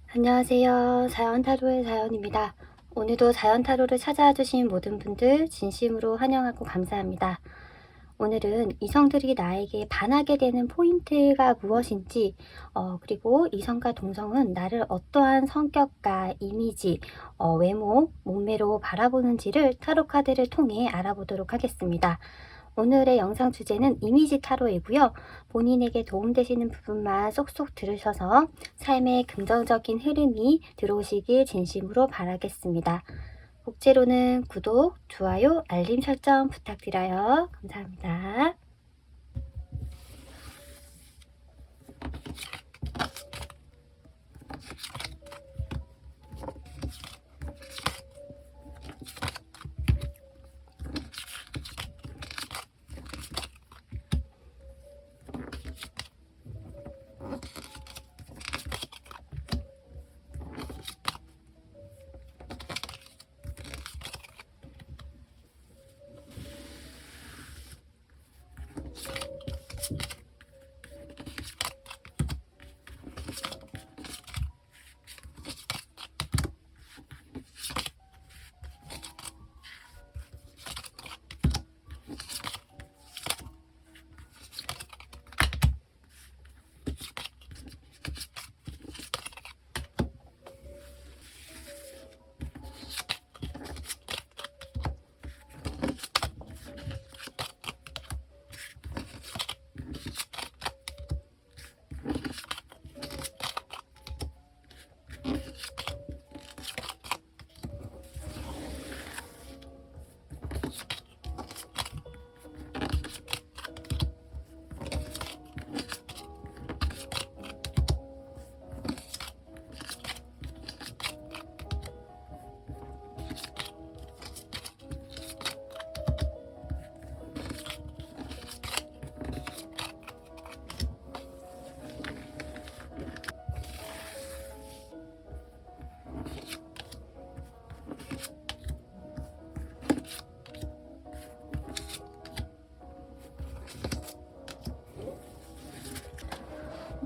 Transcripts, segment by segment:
안녕하세요. 자연타로의 자연입니다. 오늘도 자연타로를 찾아와 주신 모든 분들 진심으로 환영하고 감사합니다. 오늘은 이성들이 나에게 반하게 되는 포인트가 무엇인지, 그리고 이성과 동성은 나를 어떠한 성격과 이미지, 외모, 몸매로 바라보는지를 타로 카드를 통해 알아보도록 하겠습니다. 오늘의 영상 주제는 이미지 타로이고요. 본인에게 도움되시는 부분만 쏙쏙 들으셔서 삶에 긍정적인 흐름이 들어오시길 진심으로 바라겠습니다. 복제로는 구독, 좋아요, 알림 설정 부탁드려요. 감사합니다.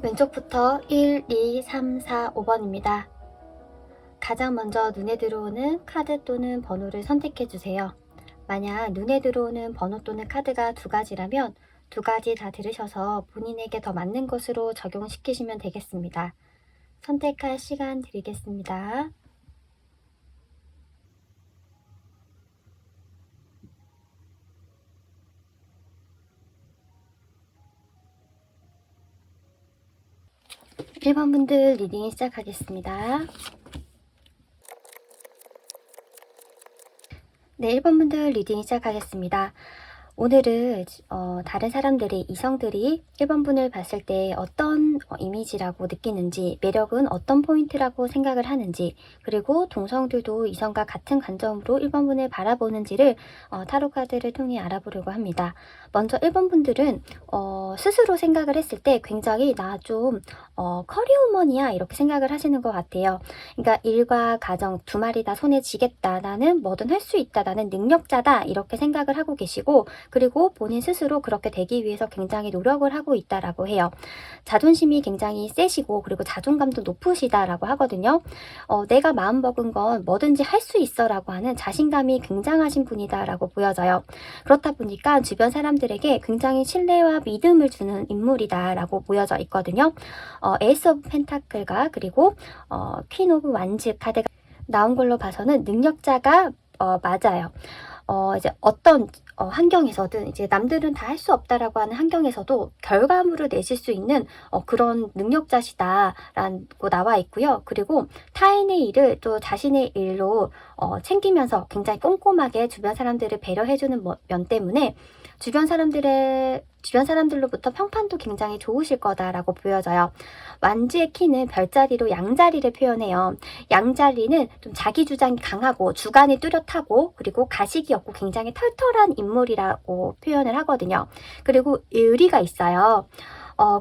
왼쪽부터 1, 2, 3, 4, 5번입니다. 가장 먼저 눈에 들어오는 카드 또는 번호를 선택해 주세요. 만약 눈에 들어오는 번호 또는 카드가 두 가지라면 두 가지 다 들으셔서 본인에게 더 맞는 것으로 적용시키시면 되겠습니다. 선택할 시간 드리겠습니다. 일 번 분들 리딩 시작하겠습니다. 네, 1번 분들 리딩 시작하겠습니다. 오늘은 다른 사람들이, 이성들이 1번 분을 봤을 때 어떤 이미지라고 느끼는지, 매력은 어떤 포인트라고 생각을 하는지, 그리고 동성들도 이성과 같은 관점으로 1번 분을 바라보는지를 타로 카드를 통해 알아보려고 합니다. 먼저 1번 분들은 스스로 생각을 했을 때 굉장히 나 좀 커리어우먼이야 이렇게 생각을 하시는 것 같아요. 그러니까 일과 가정 두 마리 다 손에 쥐겠다, 나는 뭐든 할 수 있다, 나는 능력자다 이렇게 생각을 하고 계시고, 그리고 본인 스스로 그렇게 되기 위해서 굉장히 노력을 하고 있다라고 해요. 자존심이 굉장히 세시고, 그리고 자존감도 높으시다라고 하거든요. 내가 마음먹은 건 뭐든지 할 수 있어라고 하는 자신감이 굉장하신 분이다라고 보여져요. 그렇다 보니까 주변 사람들에게 굉장히 신뢰와 믿음을 주는 인물이다라고 보여져 있거든요. 에이스 오브 펜타클과 그리고 퀸 오브 완즈 카드가 나온 걸로 봐서는 능력자가 맞아요. 이제 어떤 환경에서든, 이제 남들은 다 할 수 없다라고 하는 환경에서도 결과물을 내실 수 있는 그런 능력자시다라고 나와 있고요. 그리고 타인의 일을 또 자신의 일로 챙기면서 굉장히 꼼꼼하게 주변 사람들을 배려해주는 면 때문에 주변 사람들로부터 평판도 굉장히 좋으실 거다라고 보여져요. 완지의 키는 별자리로 양자리를 표현해요. 양자리는 좀 자기 주장이 강하고 주관이 뚜렷하고, 그리고 가식이 없고 굉장히 털털한 인물이라고 표현을 하거든요. 그리고 의리가 있어요.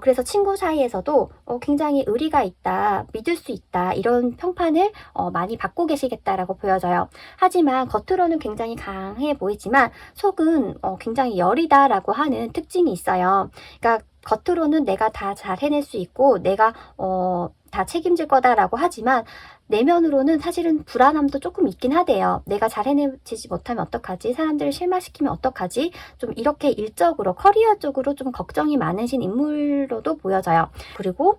그래서 친구 사이에서도 굉장히 의리가 있다, 믿을 수 있다 이런 평판을 많이 받고 계시겠다라고 보여져요. 하지만 겉으로는 굉장히 강해 보이지만 속은 굉장히 여리다라고 하는 특징이 있어요. 그러니까 겉으로는 내가 다 잘 해낼 수 있고, 내가 다 책임질 거다라고 하지만 내면으로는 사실은 불안함도 조금 있긴 하대요. 내가 잘 해내지 못하면 어떡하지? 사람들을 실망시키면 어떡하지? 좀 이렇게 일적으로 커리어 쪽으로 좀 걱정이 많으신 인물로도 보여져요. 그리고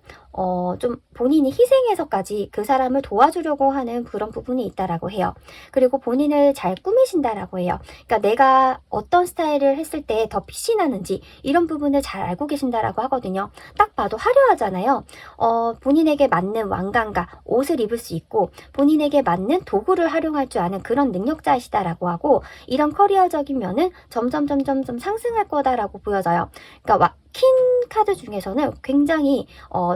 좀 본인이 희생해서까지 그 사람을 도와주려고 하는 그런 부분이 있다라고 해요. 그리고 본인을 잘 꾸미신다라고 해요. 그러니까 내가 어떤 스타일을 했을 때 더 빛이 나는지 이런 부분을 잘 알고 계신다라고 하거든요. 딱 봐도 화려하잖아요. 본인에게 맞는 왕관과 옷을 입을 수 있고 본인에게 맞는 도구를 활용할 줄 아는 그런 능력자이시다라고 하고 이런 커리어적인 면은 점점 상승할 거다라고 보여져요. 그러니까 퀸 카드 중에서는 굉장히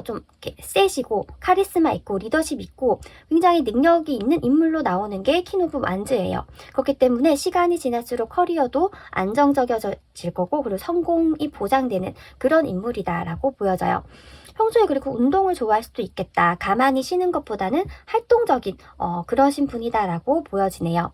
좀 이렇게 세시고 카리스마 있고 리더십 있고 굉장히 능력이 있는 인물로 나오는 게 퀸 오브 완즈예요. 그렇기 때문에 시간이 지날수록 커리어도 안정적이어질 거고 그리고 성공이 보장되는 그런 인물이다라고 보여져요. 평소에 그리고 운동을 좋아할 수도 있겠다. 가만히 쉬는 것보다는 활동적인 그러신 분이다라고 보여지네요.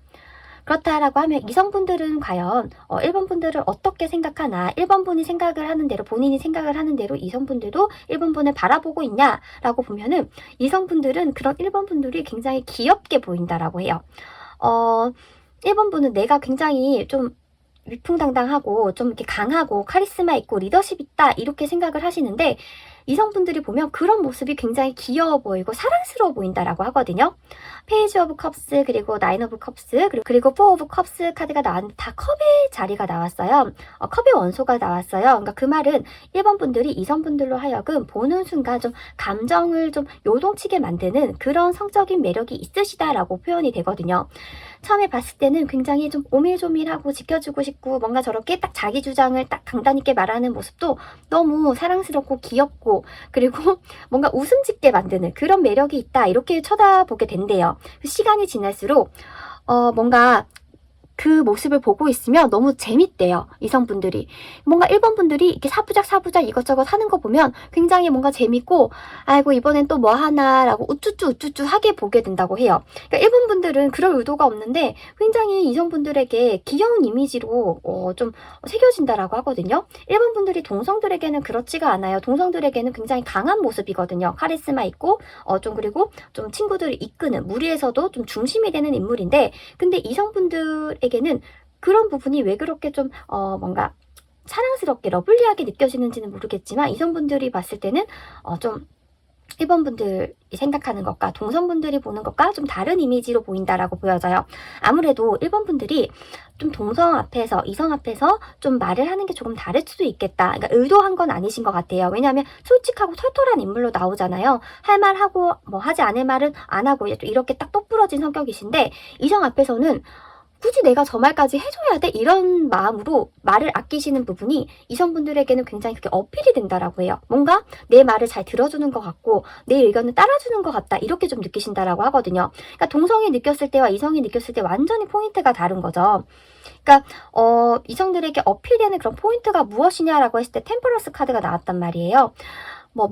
그렇다라고 하면 이성분들은 과연 1번 분들을 어떻게 생각하나 1번 분이 생각을 하는 대로 본인이 생각을 하는 대로 이성분들도 1번 분을 바라보고 있냐라고 보면은 이성분들은 그런 1번 분들이 굉장히 귀엽게 보인다라고 해요. 1번 분은 내가 굉장히 좀 위풍당당하고 좀 이렇게 강하고 카리스마 있고 리더십 있다 이렇게 생각을 하시는데 이성분들이 보면 그런 모습이 굉장히 귀여워 보이고 사랑스러워 보인다라고 하거든요. 페이지 오브 컵스 그리고 나인 오브 컵스 그리고 포 오브 컵스 카드가 나왔는데 다 컵의 자리가 나왔어요. 컵의 원소가 나왔어요. 그러니까 그 말은 1번 분들이 이성분들로 하여금 보는 순간 좀 감정을 좀 요동치게 만드는 그런 성적인 매력이 있으시다라고 표현이 되거든요. 처음에 봤을 때는 굉장히 좀 오밀조밀하고 지켜주고 싶고 뭔가 저렇게 딱 자기 주장을 딱 강단 있게 말하는 모습도 너무 사랑스럽고 귀엽고 그리고 뭔가 웃음 짓게 만드는 그런 매력이 있다 이렇게 쳐다보게 된대요. 시간이 지날수록 뭔가 그 모습을 보고 있으면 너무 재밌대요. 이성분들이. 뭔가 1번 분들이 이렇게 사부작 이것저것 하는 거 보면 굉장히 뭔가 재밌고 아이고 이번엔 또 뭐 하나 라고 우쭈쭈 하게 보게 된다고 해요. 그러니까 1번 분들은 그럴 의도가 없는데 굉장히 이성분들에게 귀여운 이미지로 좀 새겨진다라고 하거든요. 1번 분들이 동성들에게는 그렇지가 않아요. 동성들에게는 굉장히 강한 모습이거든요. 카리스마 있고 그리고 좀 친구들을 이끄는 무리에서도 좀 중심이 되는 인물인데 근데 이성분들에게는 그런 부분이 왜 그렇게 좀 뭔가 사랑스럽게 러블리하게 느껴지는지는 모르겠지만 이성분들이 봤을 때는 좀 1번 분들이 생각하는 것과 동성분들이 보는 것과 좀 다른 이미지로 보인다라고 보여져요. 아무래도 1번 분들이 좀 동성 앞에서 이성 앞에서 좀 말을 하는 게 조금 다를 수도 있겠다. 그러니까 의도한 건 아니신 것 같아요. 왜냐하면 솔직하고 털털한 인물로 나오잖아요. 할 말 하고 뭐 하지 않을 말은 안 하고 이렇게 딱 똑부러진 성격이신데 이성 앞에서는 굳이 내가 저 말까지 해줘야 돼? 이런 마음으로 말을 아끼시는 부분이 이성분들에게는 굉장히 그게 어필이 된다라고 해요. 뭔가 내 말을 잘 들어주는 것 같고 내 의견을 따라주는 것 같다. 이렇게 좀 느끼신다라고 하거든요. 그러니까 동성이 느꼈을 때와 이성이 느꼈을 때 완전히 포인트가 다른 거죠. 그러니까 이성들에게 어필되는 그런 포인트가 무엇이냐라고 했을 때 템퍼런스 카드가 나왔단 말이에요. 뭐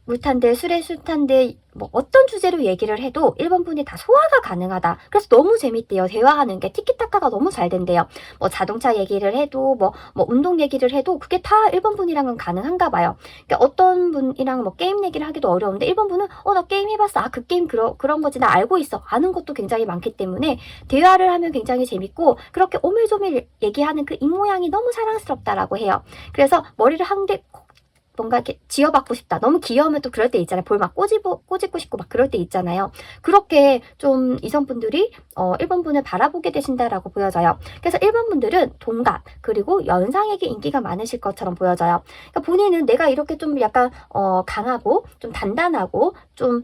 물탄데 술에 술탄데 뭐 어떤 주제로 얘기를 해도 1번 분이 다 소화가 가능하다. 그래서 너무 재밌대요. 대화하는 게 티키타카가 너무 잘 된대요. 뭐 자동차 얘기를 해도 뭐 운동 얘기를 해도 그게 다 1번 분이랑은 가능한가 봐요. 그러니까 어떤 분이랑 뭐 게임 얘기를 하기도 어려운데 1번 분은 나 게임 해봤어. 그 게임 그런 거지. 나 알고 있어. 아는 것도 굉장히 많기 때문에 대화를 하면 굉장히 재밌고 그렇게 오밀조밀 얘기하는 그 입모양이 너무 사랑스럽다라고 해요. 그래서 머리를 한 개 뭔가 이렇게 지어받고 싶다. 너무 귀여우면 또 그럴 때 있잖아요. 볼 막 꼬집고 싶고 막 그럴 때 있잖아요. 그렇게 좀 이성분들이 1번 분을 바라보게 되신다라고 보여져요. 그래서 1번 분들은 동갑 그리고 연상에게 인기가 많으실 것처럼 보여져요. 그러니까 본인은 내가 이렇게 좀 약간 강하고 좀 단단하고 좀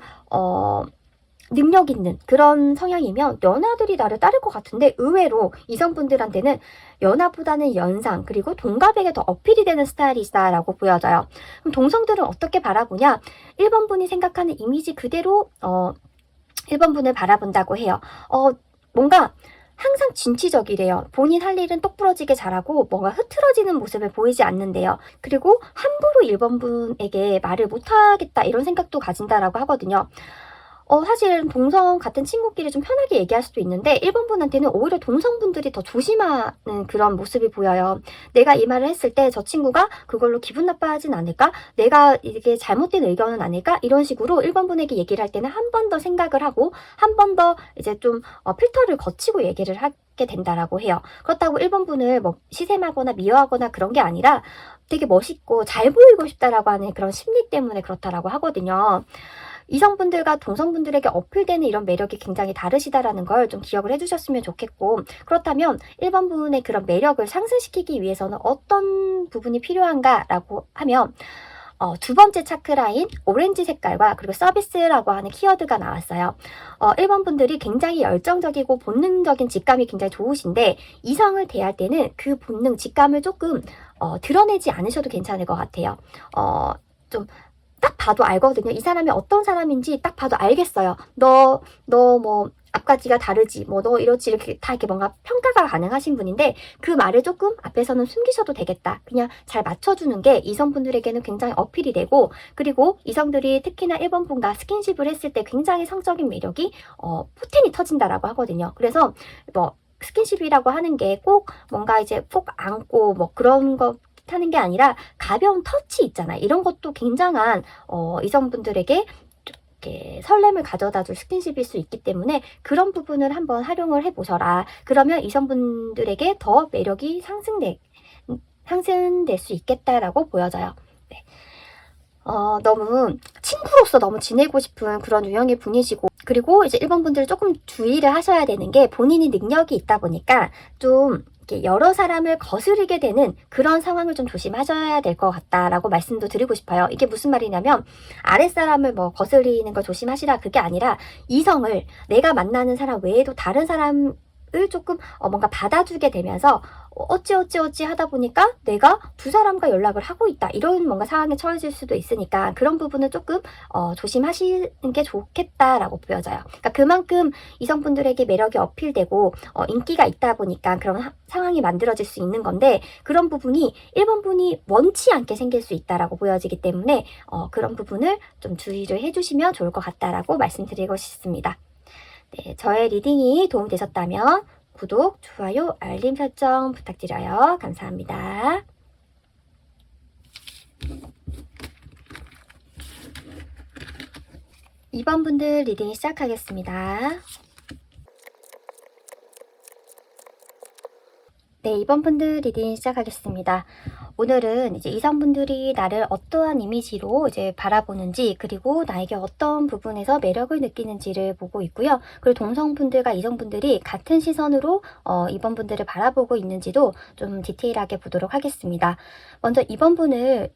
능력 있는 그런 성향이면 연하들이 나를 따를 것 같은데 의외로 이성분들한테는 연하보다는 연상 그리고 동갑에게 더 어필이 되는 스타일이다라고 보여져요. 그럼 동성들은 어떻게 바라보냐? 1번 분이 생각하는 이미지 그대로 1번 분을 바라본다고 해요. 뭔가 항상 진취적이래요. 본인 할 일은 똑부러지게 잘하고 뭔가 흐트러지는 모습을 보이지 않는데요. 그리고 함부로 1번 분에게 말을 못하겠다 이런 생각도 가진다라고 하거든요. 사실 동성 같은 친구끼리 좀 편하게 얘기할 수도 있는데 1번 분한테는 오히려 동성분들이 더 조심하는 그런 모습이 보여요. 내가 이 말을 했을 때 저 친구가 그걸로 기분 나빠하진 않을까? 내가 이게 잘못된 의견은 아닐까? 이런 식으로 1번 분에게 얘기를 할 때는 한 번 더 생각을 하고 한 번 더 이제 좀 필터를 거치고 얘기를 하게 된다라고 해요. 그렇다고 1번 분을 뭐 시샘하거나 미워하거나 그런 게 아니라 되게 멋있고 잘 보이고 싶다라고 하는 그런 심리 때문에 그렇다라고 하거든요. 이성분들과 동성분들에게 어필되는 이런 매력이 굉장히 다르시다라는 걸 좀 기억을 해주셨으면 좋겠고, 그렇다면 1번 분의 그런 매력을 상승시키기 위해서는 어떤 부분이 필요한가라고 하면 두 번째 차크라인 오렌지 색깔과 그리고 서비스라고 하는 키워드가 나왔어요. 1번 분들이 굉장히 열정적이고 본능적인 직감이 굉장히 좋으신데 이성을 대할 때는 그 본능, 직감을 조금 드러내지 않으셔도 괜찮을 것 같아요. 좀 딱 봐도 알거든요. 이 사람이 어떤 사람인지 딱 봐도 알겠어요. 너 뭐 앞가지가 다르지, 뭐 너 이렇지, 이렇게 다 이렇게 뭔가 평가가 가능하신 분인데 그 말을 조금 앞에서는 숨기셔도 되겠다. 그냥 잘 맞춰주는 게 이성분들에게는 굉장히 어필이 되고, 그리고 이성들이 특히나 1번 분과 스킨십을 했을 때 굉장히 성적인 매력이 포텐이 터진다라고 하거든요. 그래서 뭐 스킨십이라고 하는 게 꼭 뭔가 이제 꼭 안고 뭐 그런 거 하는 게 아니라 가벼운 터치 있잖아요. 이런 것도 굉장한 이성분들에게 이렇게 설렘을 가져다 줄 스킨십일 수 있기 때문에 그런 부분을 한번 활용을 해보셔라. 그러면 이성분들에게 더 매력이 상승될 수 있겠다라고 보여져요. 네. 너무 친구로서 너무 지내고 싶은 그런 유형의 분이시고, 그리고 이제 1번 분들 조금 주의를 하셔야 되는 게 본인이 능력이 있다 보니까 좀 이렇게 여러 사람을 거스르게 되는 그런 상황을 좀 조심하셔야 될 것 같다라고 말씀도 드리고 싶어요. 이게 무슨 말이냐면 아랫사람을 뭐 거스리는 걸 조심하시라 그게 아니라 이성을 내가 만나는 사람 외에도 다른 사람을 조금 뭔가 받아주게 되면서 어찌 하다 보니까 내가 두 사람과 연락을 하고 있다 이런 뭔가 상황에 처해질 수도 있으니까 그런 부분은 조금 조심하시는 게 좋겠다라고 보여져요. 그러니까 그만큼 이성분들에게 매력이 어필되고 인기가 있다 보니까 그런 상황이 만들어질 수 있는 건데, 그런 부분이 1번 분이 원치 않게 생길 수 있다라고 보여지기 때문에 그런 부분을 좀 주의를 해주시면 좋을 것 같다라고 말씀드리고 싶습니다. 네, 저의 리딩이 도움되셨다면 구독, 좋아요, 알림 설정 부탁드려요. 감사합니다. 2번 분들 리딩 시작하겠습니다. 네, 2번 분들 리딩 시작하겠습니다. 오늘은 이제 이성분들이 나를 어떠한 이미지로 이제 바라보는지, 그리고 나에게 어떤 부분에서 매력을 느끼는지를 보고 있고요. 그리고 동성분들과 이성분들이 같은 시선으로 2번 분들을 바라보고 있는지도 좀 디테일하게 보도록 하겠습니다. 먼저 2번 분을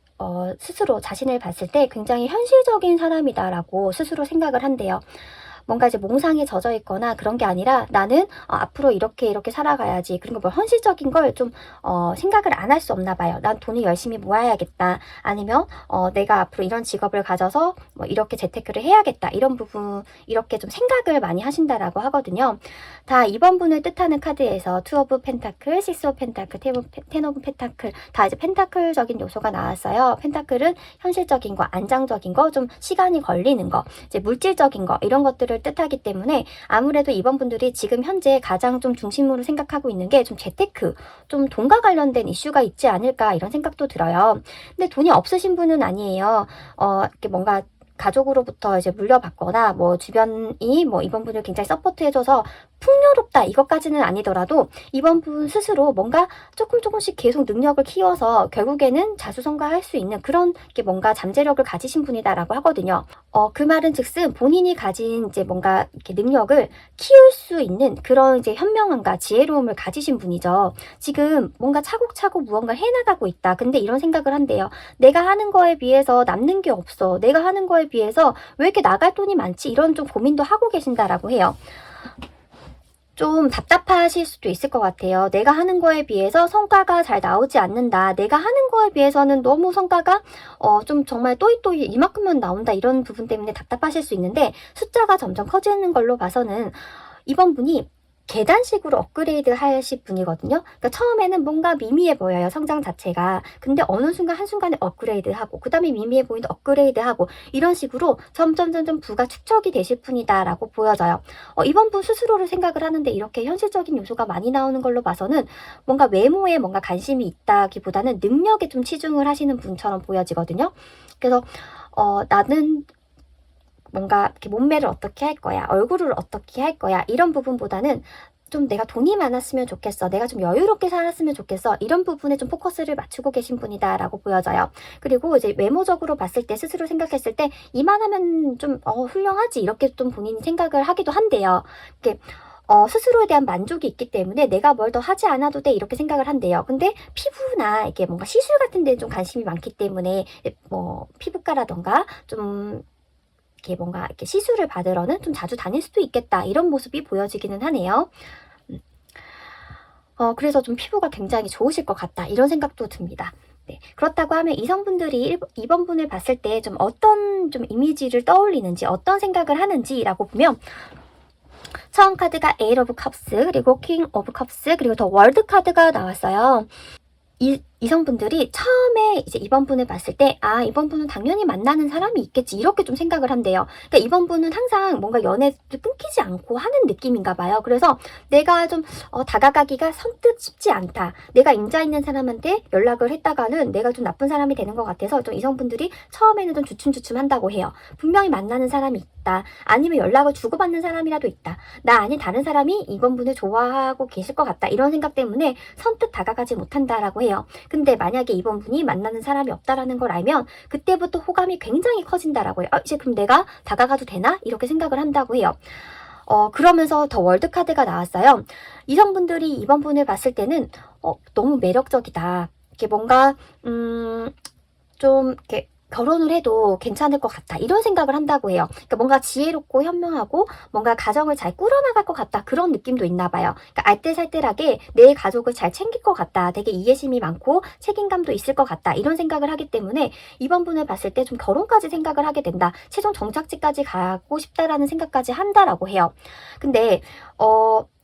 스스로 자신을 봤을 때 굉장히 현실적인 사람이다라고 스스로 생각을 한대요. 뭔가 이제 몽상에 젖어 있거나 그런 게 아니라 나는 앞으로 이렇게 살아가야지. 그리고 뭐 현실적인 걸 좀 생각을 안 할 수 없나 봐요. 난 돈을 열심히 모아야겠다. 아니면 내가 앞으로 이런 직업을 가져서 뭐 이렇게 재테크를 해야겠다. 이런 부분 이렇게 좀 생각을 많이 하신다라고 하거든요. 다 2번 분을 뜻하는 카드에서 투 오브 펜타클, 식스 오브 펜타클, 텐 오브 펜타클 다 이제 펜타클적인 요소가 나왔어요. 펜타클은 현실적인 거, 안정적인 거, 좀 시간이 걸리는 거, 이제 물질적인 거 이런 것들을 뜻하기 때문에 아무래도 2번 분들이 지금 현재 가장 좀 중심으로 생각하고 있는 게 좀 재테크, 좀 돈과 관련된 이슈가 있지 않을까 이런 생각도 들어요. 근데 돈이 없으신 분은 아니에요. 이렇게 뭔가 가족으로부터 이제 물려받거나 뭐 주변이 뭐 2번 분을 굉장히 서포트해줘서 풍요롭다 이것까지는 아니더라도 2번 분 스스로 뭔가 조금씩 계속 능력을 키워서 결국에는 자수성가할 수 있는 그런 게 뭔가 잠재력을 가지신 분이다라고 하거든요. 그 말은 즉슨 본인이 가진 이제 뭔가 이렇게 능력을 키울 수 있는 그런 이제 현명함과 지혜로움을 가지신 분이죠. 지금 뭔가 차곡차곡 무언가를 해나가고 있다. 근데 이런 생각을 한대요. 내가 하는 거에 비해서 남는 게 없어. 내가 하는 거에 비해서 왜 이렇게 나갈 돈이 많지? 이런 좀 고민도 하고 계신다라고 해요. 좀 답답하실 수도 있을 것 같아요. 내가 하는 거에 비해서 성과가 잘 나오지 않는다. 내가 하는 거에 비해서는 너무 성과가 좀 정말 또이또이 이만큼만 나온다. 이런 부분 때문에 답답하실 수 있는데 숫자가 점점 커지는 걸로 봐서는 2번 분이 계단식으로 업그레이드 하실 분이거든요. 그러니까 처음에는 뭔가 미미해 보여요, 성장 자체가. 근데 어느 순간 한순간에 업그레이드하고 그 다음에 미미해 보이는데 업그레이드하고 이런 식으로 점점 부가 축적이 되실 분이다라고 보여져요. 이번 분 스스로를 생각을 하는데 이렇게 현실적인 요소가 많이 나오는 걸로 봐서는 뭔가 외모에 뭔가 관심이 있다기보다는 능력에 좀 치중을 하시는 분처럼 보여지거든요. 그래서 나는 뭔가 이렇게 몸매를 어떻게 할 거야, 얼굴을 어떻게 할 거야, 이런 부분보다는 좀 내가 돈이 많았으면 좋겠어, 내가 좀 여유롭게 살았으면 좋겠어, 이런 부분에 좀 포커스를 맞추고 계신 분이다라고 보여져요. 그리고 이제 외모적으로 봤을 때 스스로 생각했을 때 이만하면 좀 훌륭하지, 이렇게 좀 본인이 생각을 하기도 한대요. 이렇게 스스로에 대한 만족이 있기 때문에 내가 뭘 더 하지 않아도 돼, 이렇게 생각을 한대요. 근데 피부나 이렇게 뭔가 시술 같은 데는 좀 관심이 많기 때문에 뭐 피부과라던가 좀 이렇게 뭔가 이렇게 시술을 받으러는 좀 자주 다닐 수도 있겠다, 이런 모습이 보여지기는 하네요. 그래서 좀 피부가 굉장히 좋으실 것 같다, 이런 생각도 듭니다. 네, 그렇다고 하면 이성분들이 2번 분을 봤을 때 좀 어떤 좀 이미지를 떠올리는지, 어떤 생각을 하는지라고 보면 처음 카드가 에잇 오브 컵스, 그리고 킹 오브 컵스, 그리고 더 월드 카드가 나왔어요. 이성분들이 처음에 이제 이번 분을 봤을 때, 이번 분은 당연히 만나는 사람이 있겠지, 이렇게 좀 생각을 한대요. 그러니까 이번 분은 항상 뭔가 연애를 끊기지 않고 하는 느낌인가 봐요. 그래서 내가 좀 다가가기가 선뜻 쉽지 않다, 내가 임자 있는 사람한테 연락을 했다가는 내가 좀 나쁜 사람이 되는 것 같아서 좀 이성분들이 처음에는 좀 주춤주춤 한다고 해요. 분명히 만나는 사람이 있다, 아니면 연락을 주고받는 사람이라도 있다, 나 아닌 다른 사람이 이번 분을 좋아하고 계실 것 같다, 이런 생각 때문에 선뜻 다가가지 못한다라고 해요. 근데 만약에 이번 분이 만나는 사람이 없다라는 걸 알면 그때부터 호감이 굉장히 커진다라고 해요. 이제 그럼 내가 다가가도 되나? 이렇게 생각을 한다고 해요. 그러면서 더 월드 카드가 나왔어요. 이성분들이 이번 분을 봤을 때는 너무 매력적이다, 이렇게 뭔가 좀 이렇게 결혼을 해도 괜찮을 것 같다, 이런 생각을 한다고 해요. 그러니까 뭔가 지혜롭고 현명하고 뭔가 가정을 잘 꾸려나갈 것 같다, 그런 느낌도 있나 봐요. 그러니까 알뜰살뜰하게 내 가족을 잘 챙길 것 같다, 되게 이해심이 많고 책임감도 있을 것 같다, 이런 생각을 하기 때문에 이번 분을 봤을 때 좀 결혼까지 생각을 하게 된다, 최종 정착지까지 가고 싶다라는 생각까지 한다라고 해요. 근데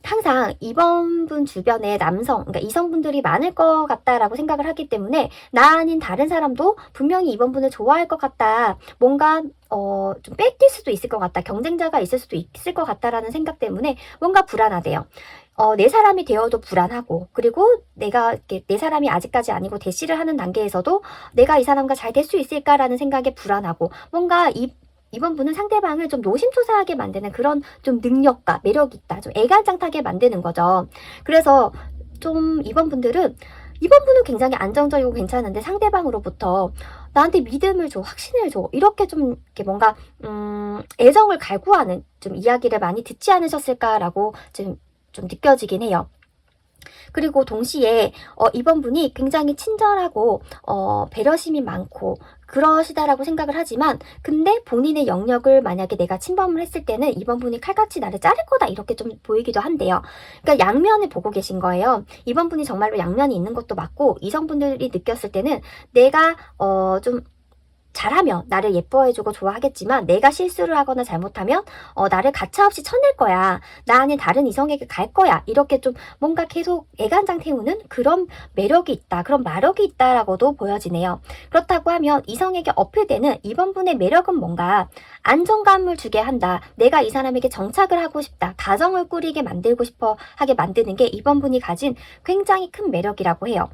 항상 이번 분 주변에 남성, 그러니까 이성분들이 많을 것 같다라고 생각을 하기 때문에 나 아닌 다른 사람도 분명히 이번 분을 좋아할 것 같다, 뭔가 좀 뺏길 수도 있을 것 같다, 경쟁자가 있을 수도 있을 것 같다라는 생각 때문에 뭔가 불안하대요. 내 사람이 되어도 불안하고, 그리고 내가 이렇게 내 사람이 아직까지 아니고 대시를 하는 단계에서도 내가 이 사람과 잘 될 수 있을까라는 생각에 불안하고, 뭔가 이번 분은 상대방을 좀 노심초사하게 만드는 그런 좀 능력과 매력이 있다, 좀 애간장타게 만드는 거죠. 그래서 좀 이번 분은 굉장히 안정적이고 괜찮은데 상대방으로부터 나한테 믿음을 줘, 확신을 줘, 이렇게 좀 이렇게 뭔가 애정을 갈구하는 좀 이야기를 많이 듣지 않으셨을까라고 좀 느껴지긴 해요. 그리고 동시에 이번 분이 굉장히 친절하고 배려심이 많고 그러시다라고 생각을 하지만, 근데 본인의 영역을 만약에 내가 침범을 했을 때는 이번 분이 칼같이 나를 자를 거다, 이렇게 좀 보이기도 한대요. 그러니까 양면을 보고 계신 거예요. 이번 분이 정말로 양면이 있는 것도 맞고, 이성분들이 느꼈을 때는 내가 좀 잘하면 나를 예뻐해주고 좋아하겠지만 내가 실수를 하거나 잘못하면 나를 가차없이 쳐낼 거야, 나 아닌 다른 이성에게 갈 거야, 이렇게 좀 뭔가 계속 애간장 태우는 그런 매력이 있다, 그런 마력이 있다라고도 보여지네요. 그렇다고 하면 이성에게 어필되는 이번 분의 매력은 뭔가 안정감을 주게 한다, 내가 이 사람에게 정착을 하고 싶다, 가정을 꾸리게 만들고 싶어 하게 만드는 게 이번 분이 가진 굉장히 큰 매력이라고 해요.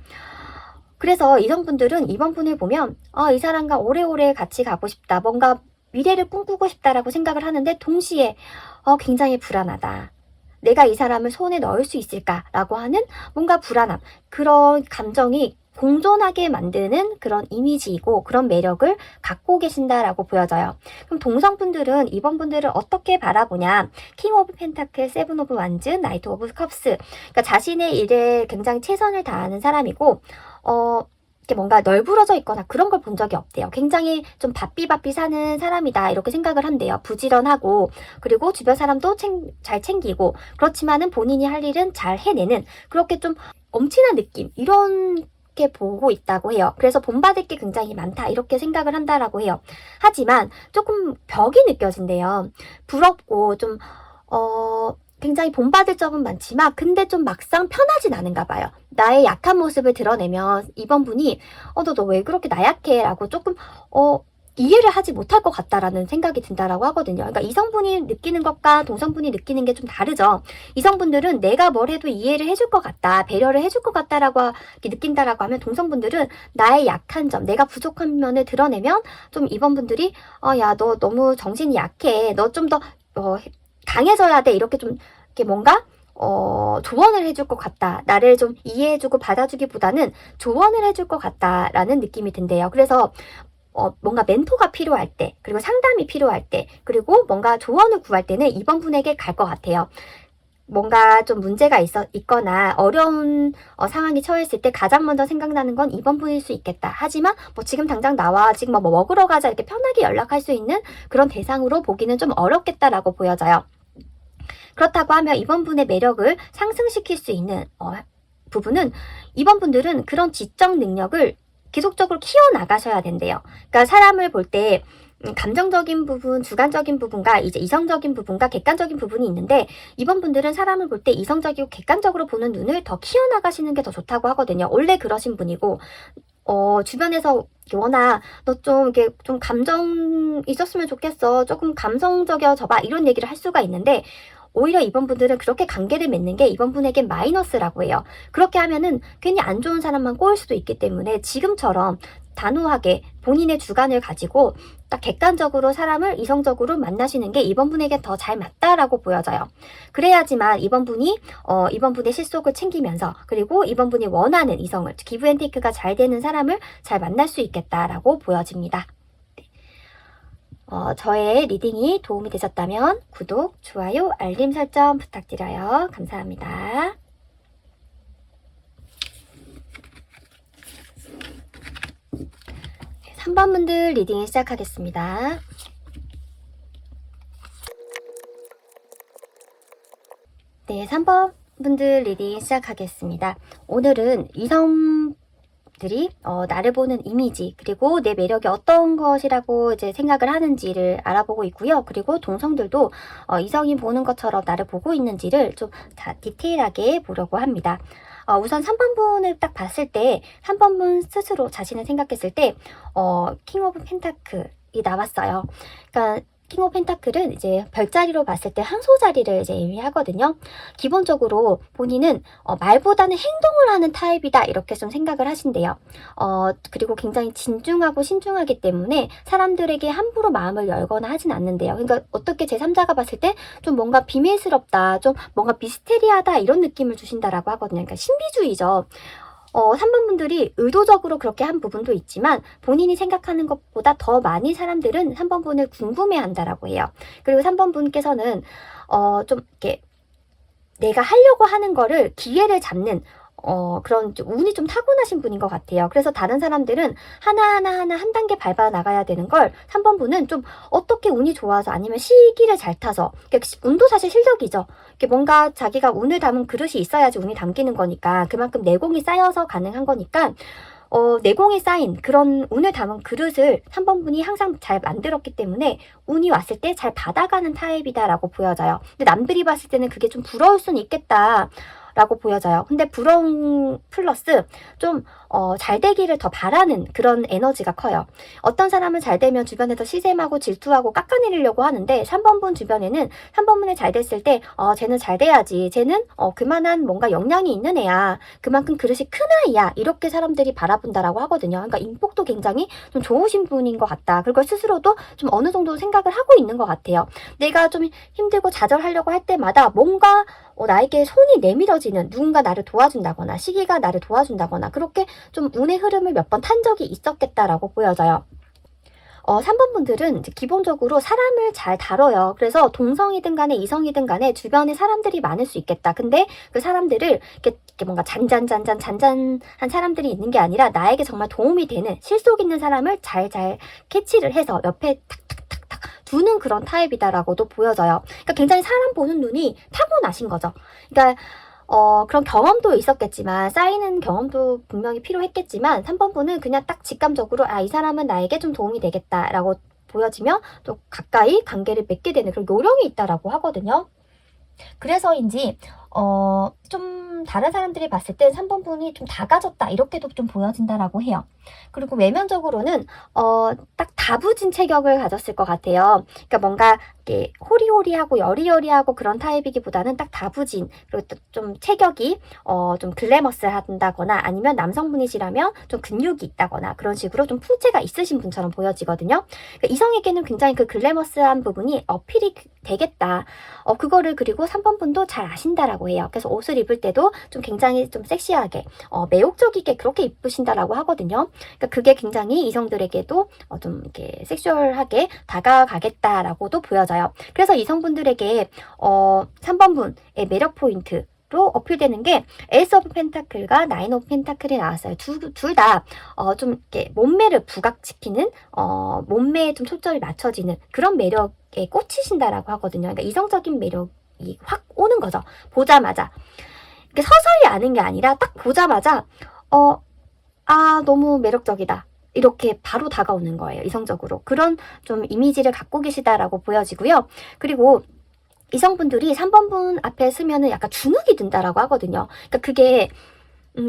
그래서 이성분들은 이번 분을 보면 이 사람과 오래오래 같이 가고 싶다, 뭔가 미래를 꿈꾸고 싶다라고 생각을 하는데, 동시에 굉장히 불안하다, 내가 이 사람을 손에 넣을 수 있을까라고 하는 뭔가 불안함, 그런 감정이 공존하게 만드는 그런 이미지이고 그런 매력을 갖고 계신다라고 보여져요. 그럼 동성분들은 이번 분들을 어떻게 바라보냐? 킹 오브 펜타클, 세븐 오브 완즈, 나이트 오브 컵스. 그러니까 자신의 일에 굉장히 최선을 다하는 사람이고, 이렇게 뭔가 널브러져 있거나 그런 걸 본 적이 없대요. 굉장히 좀 바삐바삐 사는 사람이다, 이렇게 생각을 한대요. 부지런하고, 그리고 주변 사람도 잘 챙기고, 그렇지만은 본인이 할 일은 잘 해내는, 그렇게 좀 엄친한 느낌, 이렇게 보고 있다고 해요. 그래서 본받을 게 굉장히 많다, 이렇게 생각을 한다라고 해요. 하지만 조금 벽이 느껴진대요. 부럽고 좀 굉장히 본받을 점은 많지만 근데 좀 막상 편하진 않은가 봐요. 나의 약한 모습을 드러내면 2번 분이 너 왜 그렇게 나약해? 라고 조금 이해를 하지 못할 것 같다라는 생각이 든다라고 하거든요. 그러니까 이성분이 느끼는 것과 동성분이 느끼는 게 좀 다르죠. 이성분들은 내가 뭘 해도 이해를 해줄 것 같다, 배려를 해줄 것 같다라고 이렇게 느낀다라고 하면, 동성분들은 나의 약한 점, 내가 부족한 면을 드러내면 좀 이번 분들이 야, 너 너무 정신이 약해. 너 좀 더 강해져야 돼. 이렇게 좀 이렇게 뭔가 조언을 해줄 것 같다. 나를 좀 이해해주고 받아주기보다는 조언을 해줄 것 같다라는 느낌이 든대요. 그래서 뭔가 멘토가 필요할 때, 그리고 상담이 필요할 때, 그리고 뭔가 조언을 구할 때는 이번 분에게 갈 것 같아요. 뭔가 좀 문제가 있거나 어려운 상황에 처했을 때 가장 먼저 생각나는 건 이번 분일 수 있겠다. 하지만 뭐 지금 당장 나와, 지금 뭐 먹으러 가자, 이렇게 편하게 연락할 수 있는 그런 대상으로 보기는 좀 어렵겠다라고 보여져요. 그렇다고 하면 이번 분의 매력을 상승시킬 수 있는 부분은, 이번 분들은 그런 지적 능력을 계속적으로 키워나가셔야 된대요. 그러니까 사람을 볼 때 감정적인 부분, 주관적인 부분과 이제 이성적인 부분과 객관적인 부분이 있는데, 이번 분들은 사람을 볼 때 이성적이고 객관적으로 보는 눈을 더 키워나가시는 게 더 좋다고 하거든요. 원래 그러신 분이고, 주변에서 워낙 너 좀 이렇게 좀 감정 있었으면 좋겠어, 조금 감성적이어져 봐, 이런 얘기를 할 수가 있는데, 오히려 이번 분들은 그렇게 관계를 맺는 게 이번 분에겐 마이너스라고 해요. 그렇게 하면은 괜히 안 좋은 사람만 꼬일 수도 있기 때문에 지금처럼 단호하게 본인의 주관을 가지고 딱 객관적으로 사람을 이성적으로 만나시는 게 이번 분에게 더 잘 맞다라고 보여져요. 그래야지만 이번 분이 이번 분의 실속을 챙기면서, 그리고 이번 분이 원하는 이성을, 기브앤테이크가 잘 되는 사람을 잘 만날 수 있겠다라고 보여집니다. 저의 리딩이 도움이 되셨다면 구독, 좋아요, 알림 설정 부탁드려요. 감사합니다. 네, 3번 분들 리딩 시작하겠습니다. 네, 3번 분들 리딩 시작하겠습니다. 오늘은 이성들이 나를 보는 이미지, 그리고 내 매력이 어떤 것이라고 이제 생각을 하는지를 알아보고 있고요. 그리고 동성들도 이성이 보는 것처럼 나를 보고 있는지를 좀 다 디테일하게 보려고 합니다. 우선 3번 분을 딱 봤을 때, 3번 분 스스로 자신을 생각했을 때 킹 오브 펜타클이 나왔어요. 그러니까 킹 오브 펜타클은 이제 별자리로 봤을 때 항소 자리를 이제 의미하거든요. 기본적으로 본인은 말보다는 행동을 하는 타입이다, 이렇게 좀 생각을 하신대요. 그리고 굉장히 진중하고 신중하기 때문에 사람들에게 함부로 마음을 열거나 하진 않는데요. 그러니까 어떻게 제3자가 봤을 때 좀 뭔가 비밀스럽다, 좀 뭔가 미스테리하다, 이런 느낌을 주신다라고 하거든요. 그러니까 신비주의죠. 3번 분들이 의도적으로 그렇게 한 부분도 있지만, 본인이 생각하는 것보다 더 많이 사람들은 3번 분을 궁금해 한다라고 해요. 그리고 3번 분께서는 좀 이렇게 내가 하려고 하는 거를 기회를 잡는 그런 좀 운이 좀 타고나신 분인 것 같아요. 그래서 다른 사람들은 하나하나 한 단계 밟아 나가야 되는 걸 3번 분은 좀 어떻게 운이 좋아서, 아니면 시기를 잘 타서, 그러니까 운도 사실 실력이죠. 뭔가 자기가 운을 담은 그릇이 있어야지 운이 담기는 거니까, 그만큼 내공이 쌓여서 가능한 거니까 내공이 쌓인 그런 운을 담은 그릇을 3번 분이 항상 잘 만들었기 때문에 운이 왔을 때 잘 받아가는 타입이다라고 보여져요. 근데 남들이 봤을 때는 그게 좀 부러울 수는 있겠다 라고 보여져요. 근데 부러움 플러스 좀 잘 되기를 더 바라는 그런 에너지가 커요. 어떤 사람은 잘 되면 주변에서 시샘하고 질투하고 깎아내리려고 하는데, 3번 분 주변에는 3번 분이 잘 됐을 때 쟤는 잘 돼야지, 쟤는 그만한 뭔가 역량이 있는 애야, 그만큼 그릇이 큰 아이야, 이렇게 사람들이 바라본다라고 하거든요. 그러니까 인복도 굉장히 좀 좋으신 분인 것 같다. 그리고 스스로도 좀 어느 정도 생각을 하고 있는 것 같아요. 내가 좀 힘들고 좌절하려고 할 때마다 뭔가 나에게 손이 내밀어지는, 누군가 나를 도와준다거나 시기가 나를 도와준다거나, 그렇게 좀 운의 흐름을 몇 번 탄 적이 있었겠다라고 보여져요. 3번 분들은 이제 기본적으로 사람을 잘 다뤄요. 그래서 동성이든 간에 이성이든 간에 주변에 사람들이 많을 수 있겠다. 근데 그 사람들을 이렇게 뭔가 잔잔한 사람들이 있는 게 아니라, 나에게 정말 도움이 되는 실속 있는 사람을 잘 캐치를 해서 옆에 탁탁탁탁 두는 그런 타입이다라고도 보여져요. 그러니까 굉장히 사람 보는 눈이 타고나신 거죠. 그러니까 그런 경험도 있었겠지만, 쌓이는 경험도 분명히 필요했겠지만, 3번 분은 그냥 딱 직감적으로 이 사람은 나에게 좀 도움이 되겠다라고 보여지며 또 가까이 관계를 맺게 되는 그런 요령이 있다라고 하거든요. 그래서인지 좀 다른 사람들이 봤을 땐 3번 분이 좀 작아졌다 이렇게도 좀 보여진다라고 해요. 그리고 외면적으로는 딱 다부진 체격을 가졌을 것 같아요. 그러니까 뭔가 이렇게 호리호리하고 여리여리하고 그런 타입이기보다는 딱 다부진, 그리고 또 좀 체격이 좀 글래머스한다거나 아니면 남성분이시라면 좀 근육이 있다거나 그런 식으로 좀 풍채가 있으신 분처럼 보여지거든요. 그러니까 이성에게는 굉장히 그 글래머스한 부분이 어필이 되겠다. 그거를 그리고 3번 분도 잘 아신다라고 해요. 그래서 옷을 입을 때도 좀 굉장히 좀 섹시하게, 매혹적이게 그렇게 입으신다라고 하거든요. 그러니까 그게 굉장히 이성들에게도 좀 이렇게 섹슈얼하게 다가가겠다라고도 보여져요. 그래서 이성분들에게 3번 분의 매력 포인트 로 어필되는 게 에이스 오브 펜타클과 나인 오브 펜타클이 나왔어요. 둘 다 좀 이렇게 몸매를 부각시키는 몸매에 좀 초점이 맞춰지는 그런 매력에 꽂히신다라고 하거든요. 그러니까 이성적인 매력이 확 오는 거죠. 보자마자. 이게 서서히 아는 게 아니라 딱 보자마자 너무 매력적이다. 이렇게 바로 다가오는 거예요. 이성적으로. 그런 좀 이미지를 갖고 계시다라고 보여지고요. 그리고 이성분들이 3번 분 앞에 서면은 약간 주눅이 든다라고 하거든요. 그러니까 그게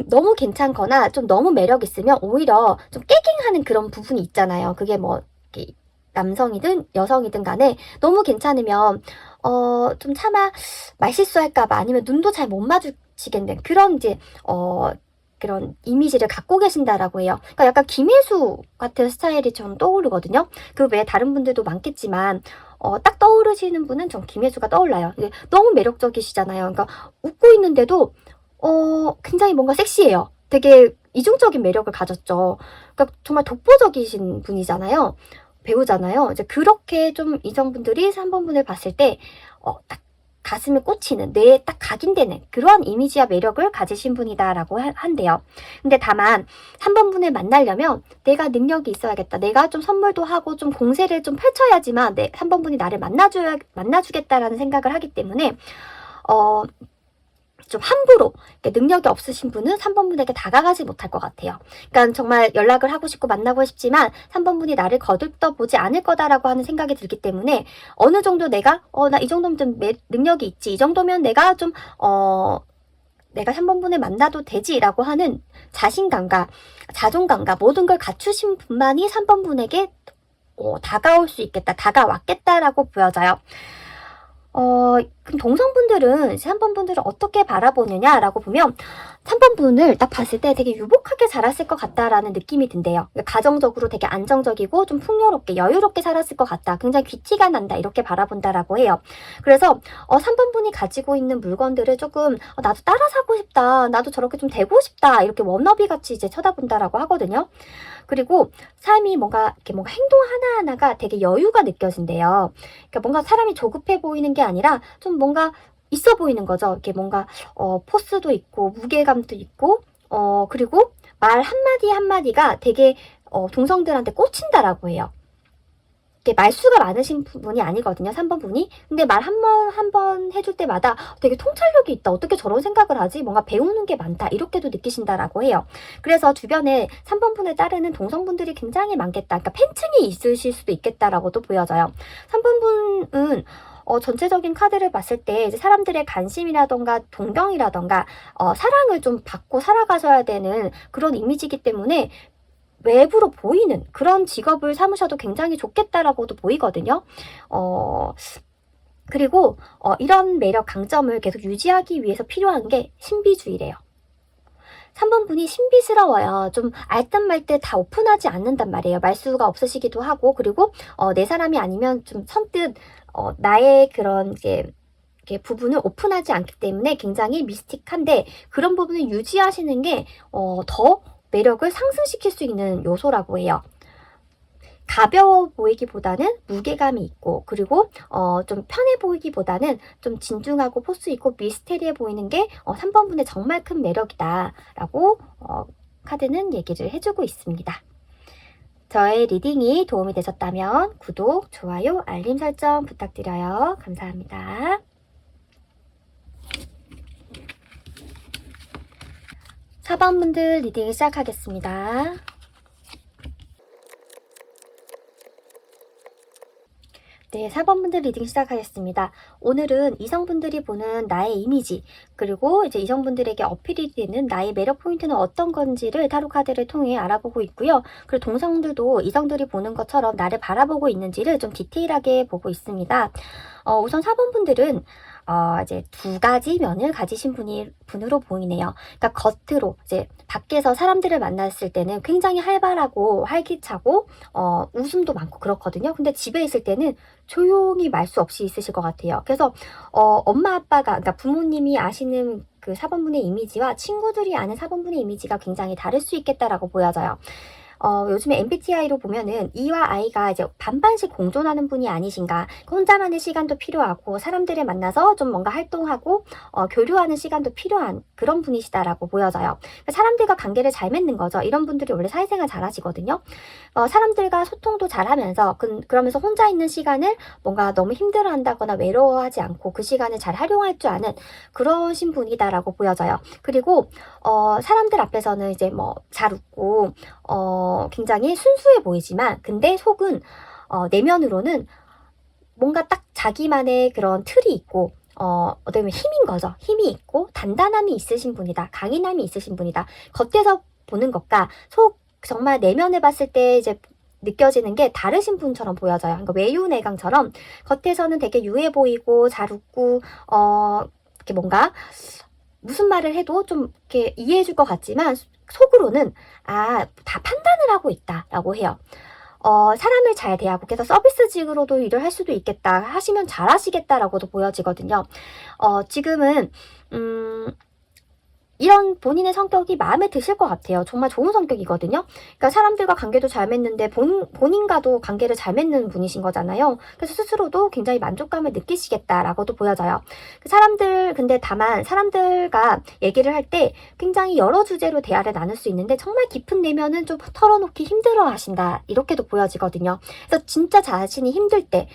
너무 괜찮거나 좀 너무 매력 있으면 오히려 좀 깨갱하는 그런 부분이 있잖아요. 그게 뭐 남성이든 여성이든 간에 너무 괜찮으면 좀 차마 말실수할까봐 아니면 눈도 잘 못 마주치겠는 그런 이제 그런 이미지를 갖고 계신다라고 해요. 그러니까 약간 김혜수 같은 스타일이 전 떠오르거든요. 그 외에 다른 분들도 많겠지만 딱 떠오르시는 분은 전 김혜수가 떠올라요. 너무 매력적이시잖아요. 그러니까 웃고 있는데도 굉장히 뭔가 섹시해요. 되게 이중적인 매력을 가졌죠. 그러니까 정말 독보적이신 분이잖아요. 배우잖아요. 이제 그렇게 좀 이성분들이 3번 분을 봤을 때 딱 가슴에 꽂히는, 뇌에 딱 각인되는 그러한 이미지와 매력을 가지신 분이다라고 한대요. 근데 다만 3번 분을 만나려면 내가 능력이 있어야겠다. 내가 좀 선물도 하고 좀 공세를 좀 펼쳐야지만 3번 분이 나를 만나주겠다라는 생각을 하기 때문에 좀 함부로 능력이 없으신 분은 3번 분에게 다가가지 못할 것 같아요. 그러니까 정말 연락을 하고 싶고 만나고 싶지만 3번 분이 나를 거들떠보지 않을 거다라고 하는 생각이 들기 때문에 어느 정도 내가 나 이 정도면 좀 능력이 있지. 이 정도면 내가 좀 내가 3번 분을 만나도 되지라고 하는 자신감과 자존감과 모든 걸 갖추신 분만이 3번 분에게 다가올 수 있겠다, 다가왔겠다라고 보여져요. 그럼 동성분들은 3번 분들을 어떻게 바라보느냐라고 보면 3번 분을 딱 봤을 때 되게 유복하게 자랐을 것 같다라는 느낌이 든대요. 가정적으로 되게 안정적이고 좀 풍요롭게 여유롭게 살았을 것 같다. 굉장히 귀티가 난다. 이렇게 바라본다라고 해요. 그래서 3번 분이 가지고 있는 물건들을 조금 나도 따라 사고 싶다. 나도 저렇게 좀 되고 싶다. 이렇게 워너비 같이 이제 쳐다본다라고 하거든요. 그리고 삶이 뭔가 행동 하나하나가 되게 여유가 느껴진대요. 그러니까 뭔가 사람이 조급해 보이는 게 아니라 좀 뭔가 있어 보이는 거죠. 이렇게 뭔가 포스도 있고 무게감도 있고 그리고 말 한마디 한마디가 되게 동성들한테 꽂힌다라고 해요. 말수가 많으신 분이 아니거든요. 3번 분이. 근데 말 한 번 해줄 때마다 되게 통찰력이 있다. 어떻게 저런 생각을 하지? 뭔가 배우는 게 많다. 이렇게도 느끼신다라고 해요. 그래서 주변에 3번 분을 따르는 동성분들이 굉장히 많겠다. 그러니까 팬층이 있으실 수도 있겠다라고도 보여져요. 3번 분은 전체적인 카드를 봤을 때 이제 사람들의 관심이라던가 동경이라던가 사랑을 좀 받고 살아가셔야 되는 그런 이미지이기 때문에 외부로 보이는 그런 직업을 삼으셔도 굉장히 좋겠다라고도 보이거든요. 그리고 이런 매력 강점을 계속 유지하기 위해서 필요한 게 신비주의래요. 3번 분이 신비스러워요. 좀 알듯 말듯 다 오픈하지 않는단 말이에요. 말수가 없으시기도 하고 그리고 내 사람이 아니면 좀 선뜻 나의 그런 이제 부분을 오픈하지 않기 때문에 굉장히 미스틱한데 그런 부분을 유지하시는 게 더 매력을 상승시킬 수 있는 요소라고 해요. 가벼워 보이기보다는 무게감이 있고 그리고 좀 편해 보이기보다는 좀 진중하고 포스 있고 미스테리해 보이는 게 3번 분의 정말 큰 매력이다 라고 카드는 얘기를 해주고 있습니다. 저의 리딩이 도움이 되셨다면 구독, 좋아요, 알림 설정 부탁드려요. 감사합니다. 4번 분들 리딩 시작하겠습니다. 네, 4번분들 리딩 시작하겠습니다. 오늘은 이성분들이 보는 나의 이미지, 그리고 이제 이성분들에게 어필이 되는 나의 매력 포인트는 어떤 건지를 타로 카드를 통해 알아보고 있고요. 그리고 동성들도 이성들이 보는 것처럼 나를 바라보고 있는지를 좀 디테일하게 보고 있습니다. 우선 4번분들은 이제 두 가지 면을 가지신 분으로 보이네요. 그러니까 겉으로 이제 밖에서 사람들을 만났을 때는 굉장히 활발하고 활기차고 웃음도 많고 그렇거든요. 근데 집에 있을 때는 조용히 말 수 없이 있으실 것 같아요. 그래서 엄마 아빠가, 그러니까 부모님이 아시는 그 4번분의 이미지와 친구들이 아는 4번분의 이미지가 굉장히 다를 수 있겠다라고 보여져요. 요즘에 MBTI로 보면은 E와 I가 이제 반반씩 공존하는 분이 아니신가. 혼자만의 시간도 필요하고 사람들을 만나서 좀 뭔가 활동하고 교류하는 시간도 필요한 그런 분이시다라고 보여져요. 그러니까 사람들과 관계를 잘 맺는 거죠. 이런 분들이 원래 사회생활 잘 하시거든요. 사람들과 소통도 잘 하면서 그러면서 혼자 있는 시간을 뭔가 너무 힘들어한다거나 외로워하지 않고 그 시간을 잘 활용할 줄 아는 그러신 분이다라고 보여져요. 그리고 사람들 앞에서는 이제 뭐 잘 웃고 굉장히 순수해 보이지만 근데 속은 내면으로는 뭔가 딱 자기만의 그런 틀이 있고 어떻게 보면 힘인 거죠. 힘이 있고 단단함이 있으신 분이다. 강인함이 있으신 분이다. 겉에서 보는 것과 속 정말 내면을 봤을 때 이제 느껴지는 게 다르신 분처럼 보여져요. 그러니까 외유내강처럼 겉에서는 되게 유해 보이고 잘 웃고 이렇게 뭔가 무슨 말을 해도 좀 이렇게 이해해 줄 것 같지만 속으로는 다 판단을 하고 있다라고 해요. 사람을 잘 대하고 그래서 서비스직으로도 일을 할 수도 있겠다 하시면 잘하시겠다라고도 보여지거든요. 지금은 이런 본인의 성격이 마음에 드실 것 같아요. 정말 좋은 성격이거든요. 그러니까 사람들과 관계도 잘 맺는데 본인과도 관계를 잘 맺는 분이신 거잖아요. 그래서 스스로도 굉장히 만족감을 느끼시겠다라고도 보여져요. 근데 다만 사람들과 얘기를 할 때 굉장히 여러 주제로 대화를 나눌 수 있는데 정말 깊은 내면은 좀 털어놓기 힘들어 하신다. 이렇게도 보여지거든요. 그래서 진짜 자신이 힘들 때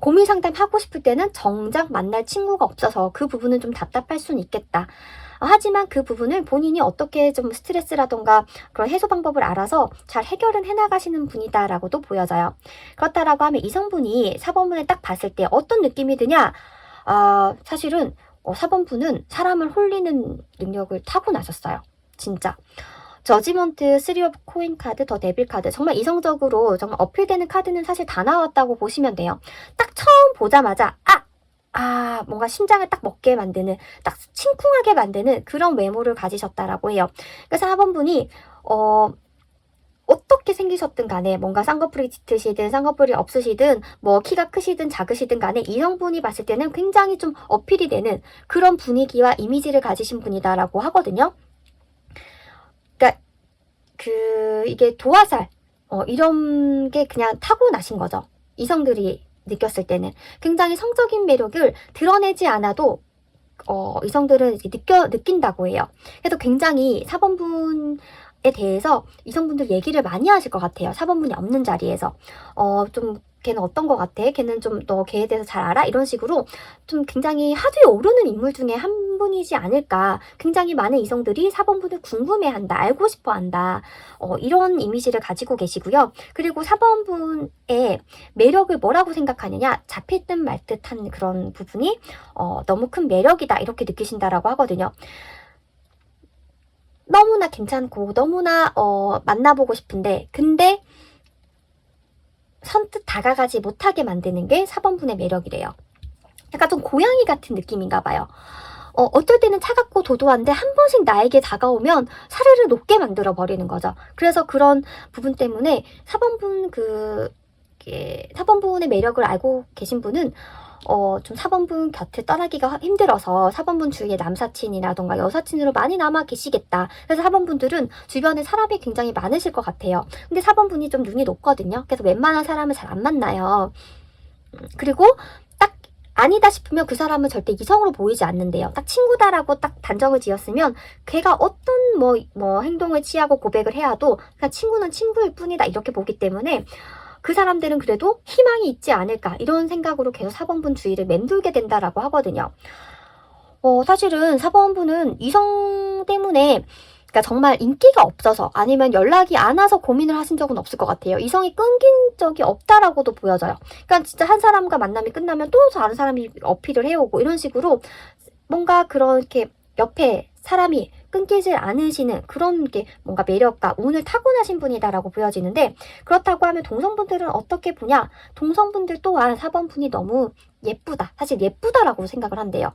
고민 상담하고 싶을 때는 정작 만날 친구가 없어서 그 부분은 좀 답답할 수는 있겠다. 하지만 그 부분을 본인이 어떻게 좀 스트레스라던가 그런 해소 방법을 알아서 잘 해결은 해나가시는 분이다라고도 보여져요. 그렇다라고 하면 이성분이 4번분을 딱 봤을 때 어떤 느낌이 드냐? 사실은 4번분은 사람을 홀리는 능력을 타고나셨어요. 진짜. 저지먼트, 3 오브 코인 카드, 더 데빌 카드. 정말 이성적으로 정말 어필되는 카드는 사실 다 나왔다고 보시면 돼요. 딱 처음 보자마자 뭔가 심장을 딱 먹게 만드는, 딱 심쿵하게 만드는 그런 외모를 가지셨다라고 해요. 그래서 4번분이 어떻게 생기셨든 간에 뭔가 쌍꺼풀이 짙으시든 쌍꺼풀이 없으시든 뭐 키가 크시든 작으시든 간에 이성분이 봤을 때는 굉장히 좀 어필이 되는 그런 분위기와 이미지를 가지신 분이다라고 하거든요. 그러니까 이게 도화살 이런 게 그냥 타고나신 거죠. 이성들이 느꼈을 때는 굉장히 성적인 매력을 드러내지 않아도 이성들은 이렇게 느낀다고 해요. 그래서 굉장히 4번분에 대해서 이성분들 얘기를 많이 하실 것 같아요. 4번분이 없는 자리에서 좀 걔는 어떤 것 같아? 걔는 좀 너 걔에 대해서 잘 알아? 이런 식으로 좀 굉장히 하두에 오르는 인물 중에 한 분이지 않을까. 굉장히 많은 이성들이 4번분을 궁금해한다. 알고 싶어한다. 이런 이미지를 가지고 계시고요. 그리고 4번분의 매력을 뭐라고 생각하느냐? 잡힐 듯 말 듯한 그런 부분이 너무 큰 매력이다. 이렇게 느끼신다라고 하거든요. 너무나 괜찮고 너무나 만나보고 싶은데 근데 선뜻 다가가지 못하게 만드는 게 4번분의 매력이래요. 약간 좀 고양이 같은 느낌인가 봐요. 어떨 때는 차갑고 도도한데 한 번씩 나에게 다가오면 사르르 녹게 만들어 버리는 거죠. 그래서 그런 부분 때문에 4번분의 매력을 알고 계신 분은 좀 4번분 곁을 떠나기가 힘들어서 4번분 주위에 남사친이라던가 여사친으로 많이 남아 계시겠다. 그래서 4번분들은 주변에 사람이 굉장히 많으실 것 같아요. 근데 4번분이 좀 눈이 높거든요. 그래서 웬만한 사람을 잘 안 만나요. 그리고 딱 아니다 싶으면 그 사람은 절대 이성으로 보이지 않는데요. 딱 친구다라고 딱 단정을 지었으면 걔가 어떤 뭐 행동을 취하고 고백을 해야도 그냥 친구는 친구일 뿐이다 이렇게 보기 때문에 그 사람들은 그래도 희망이 있지 않을까 이런 생각으로 계속 4번분 주위를 맴돌게 된다라고 하거든요. 사실은 4번분은 이성 때문에 그러니까 정말 인기가 없어서 아니면 연락이 안 와서 고민을 하신 적은 없을 것 같아요. 이성이 끊긴 적이 없다라고도 보여져요. 그러니까 진짜 한 사람과 만남이 끝나면 또 다른 사람이 어필을 해오고 이런 식으로 뭔가 그렇게 옆에 사람이 끊기질 않으시는 그런 게 뭔가 매력과 운을 타고나신 분이다라고 보여지는데, 그렇다고 하면 동성분들은 어떻게 보냐? 동성분들 또한 4번 분이 너무 예쁘다. 사실 예쁘다라고 생각을 한대요.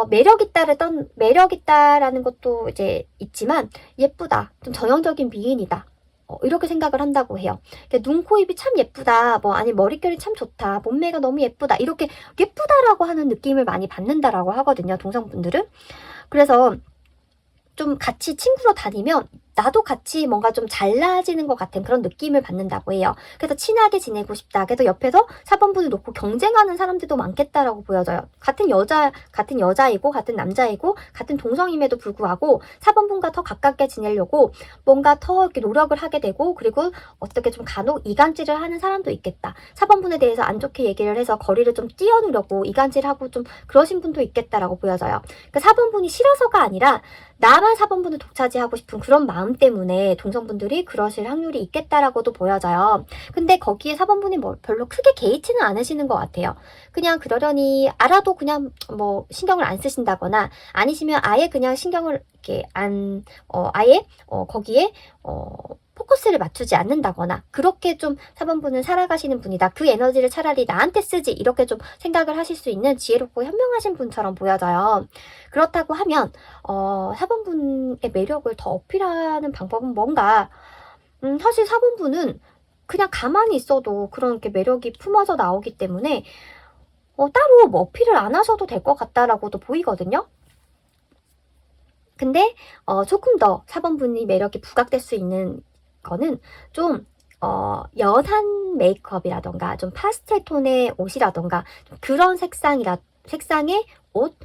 매력 있다라는 것도 이제 있지만 예쁘다. 좀 전형적인 미인이다. 이렇게 생각을 한다고 해요. 눈, 코, 입이 참 예쁘다. 뭐 아니 머릿결이 참 좋다. 몸매가 너무 예쁘다. 이렇게 예쁘다라고 하는 느낌을 많이 받는다라고 하거든요. 동성분들은. 그래서 좀 같이 친구로 다니면 나도 같이 뭔가 좀 잘나지는 것 같은 그런 느낌을 받는다고 해요. 그래서 친하게 지내고 싶다. 그래서 옆에서 4번분을 놓고 경쟁하는 사람들도 많겠다라고 보여져요. 같은 여자이고, 같은 남자이고, 같은 동성임에도 불구하고 4번분과 더 가깝게 지내려고 뭔가 더 이렇게 노력을 하게 되고, 그리고 어떻게 좀 간혹 이간질을 하는 사람도 있겠다. 4번분에 대해서 안 좋게 얘기를 해서 거리를 좀 띄워놓으려고 이간질하고 좀 그러신 분도 있겠다라고 보여져요. 그러니까 4번분이 싫어서가 아니라 나만 4번분을 독차지하고 싶은 그런 마음 때문에 동성분들이 그러실 확률이 있겠다라고도 보여져요. 근데 거기에 4번분이 뭐 별로 크게 개의치는 않으시는 것 같아요. 그냥 그러려니 알아도 그냥 뭐 신경을 안 쓰신다거나, 아니시면 아예 그냥 신경을 이렇게 거기에 포커스를 맞추지 않는다거나, 그렇게 좀 4번분은 살아가시는 분이다. 그 에너지를 차라리 나한테 쓰지, 이렇게 좀 생각을 하실 수 있는 지혜롭고 현명하신 분처럼 보여져요. 그렇다고 하면 4번분의 매력을 더 어필하는 방법은 뭔가, 사실 4번분은 그냥 가만히 있어도 그런 게 매력이 품어져 나오기 때문에 따로 뭐 어필을 안 하셔도 될 것 같다라고도 보이거든요. 근데 조금 더 4번분이 매력이 부각될 수 있는 거는 좀 연한 메이크업이라던가 좀 파스텔 톤의 옷이라던가 그런 색상의 옷,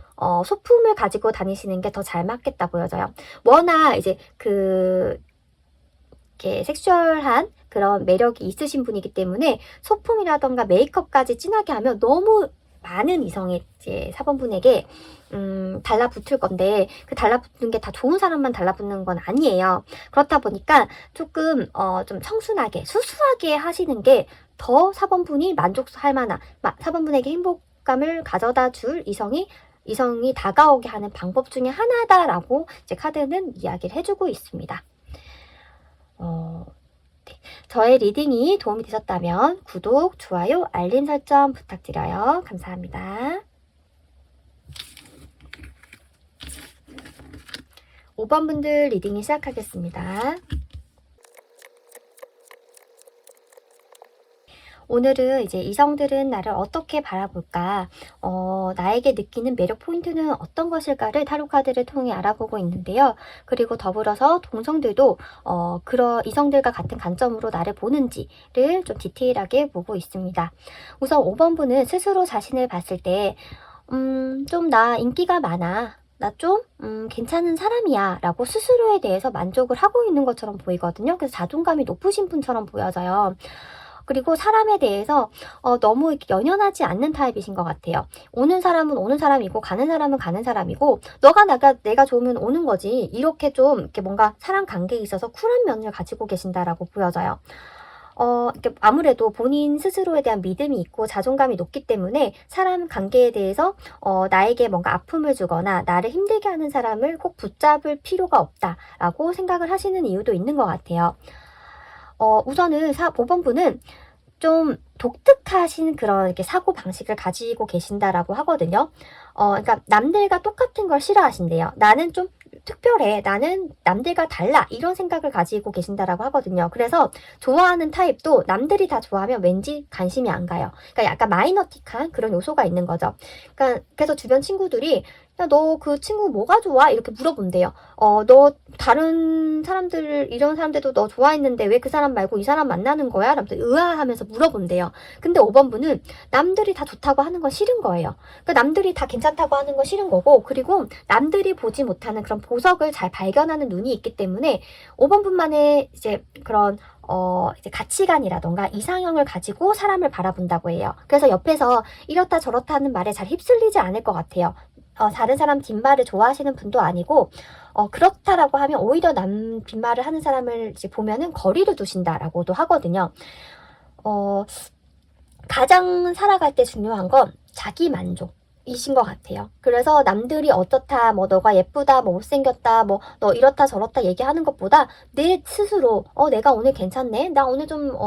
소품을 가지고 다니시는 게 더 잘 맞겠다 보여져요. 워낙 이제 이렇게 섹슈얼한 그런 매력이 있으신 분이기 때문에 소품이라던가 메이크업까지 진하게 하면 너무 많은 이성의 이제 4번분에게 달라붙을 건데, 그 달라붙는 게 다 좋은 사람만 달라붙는 건 아니에요. 그렇다 보니까 조금 좀 청순하게 수수하게 하시는 게 더 4번분이 만족할 만한, 4번분에게 행복감을 가져다 줄 이성이 다가오게 하는 방법 중에 하나다라고 이제 카드는 이야기를 해주고 있습니다. 네. 저의 리딩이 도움이 되셨다면 구독, 좋아요, 알림 설정 부탁드려요. 감사합니다. 5번 분들 리딩이 시작하겠습니다. 오늘은 이제 이성들은 나를 어떻게 바라볼까, 나에게 느끼는 매력 포인트는 어떤 것일까를 타로 카드를 통해 알아보고 있는데요. 그리고 더불어서 동성들도 그런 이성들과 같은 관점으로 나를 보는지를 좀 디테일하게 보고 있습니다. 우선 5번 분은 스스로 자신을 봤을 때 좀 나 인기가 많아, 나 좀 괜찮은 사람이야 라고 스스로에 대해서 만족을 하고 있는 것처럼 보이거든요. 그래서 자존감이 높으신 분처럼 보여져요. 그리고 사람에 대해서 너무 이렇게 연연하지 않는 타입이신 것 같아요. 오는 사람은 오는 사람이고 가는 사람은 가는 사람이고, 내가 좋으면 오는 거지, 이렇게 좀 이렇게 뭔가 사람 관계에 있어서 쿨한 면을 가지고 계신다라고 보여져요. 이렇게 아무래도 본인 스스로에 대한 믿음이 있고 자존감이 높기 때문에 사람 관계에 대해서 나에게 뭔가 아픔을 주거나 나를 힘들게 하는 사람을 꼭 붙잡을 필요가 없다라고 생각을 하시는 이유도 있는 것 같아요. 우선은 5번 분은 좀 독특하신 그런 이렇게 사고 방식을 가지고 계신다라고 하거든요. 그러니까 남들과 똑같은 걸 싫어하신대요. 나는 좀 특별해, 나는 남들과 달라, 이런 생각을 가지고 계신다라고 하거든요. 그래서 좋아하는 타입도 남들이 다 좋아하면 왠지 관심이 안 가요. 그러니까 약간 마이너틱한 그런 요소가 있는 거죠. 그러니까 그래서 주변 친구들이 야, 너 그 친구 뭐가 좋아? 이렇게 물어본대요. 너 다른 사람들, 이런 사람들도 너 좋아했는데 왜 그 사람 말고 이 사람 만나는 거야? 라면서 의아하면서 물어본대요. 근데 5번 분은 남들이 다 좋다고 하는 건 싫은 거예요. 그러니까 남들이 다 괜찮다고 하는 건 싫은 거고, 그리고 남들이 보지 못하는 그런 보석을 잘 발견하는 눈이 있기 때문에 5번 분만의 이제 그런 이제 가치관이라던가 이상형을 가지고 사람을 바라본다고 해요. 그래서 옆에서 이렇다 저렇다 하는 말에 잘 휩쓸리지 않을 것 같아요. 다른 사람 뒷말을 좋아하시는 분도 아니고, 그렇다라고 하면 오히려 남 뒷말을 하는 사람을 이제 보면은 거리를 두신다라고도 하거든요. 가장 살아갈 때 중요한 건 자기 만족이신 것 같아요. 그래서 남들이 어떻다, 뭐 너가 예쁘다, 뭐 못생겼다, 뭐 너 이렇다 저렇다 얘기하는 것보다 내 스스로 내가 오늘 괜찮네, 나 오늘 좀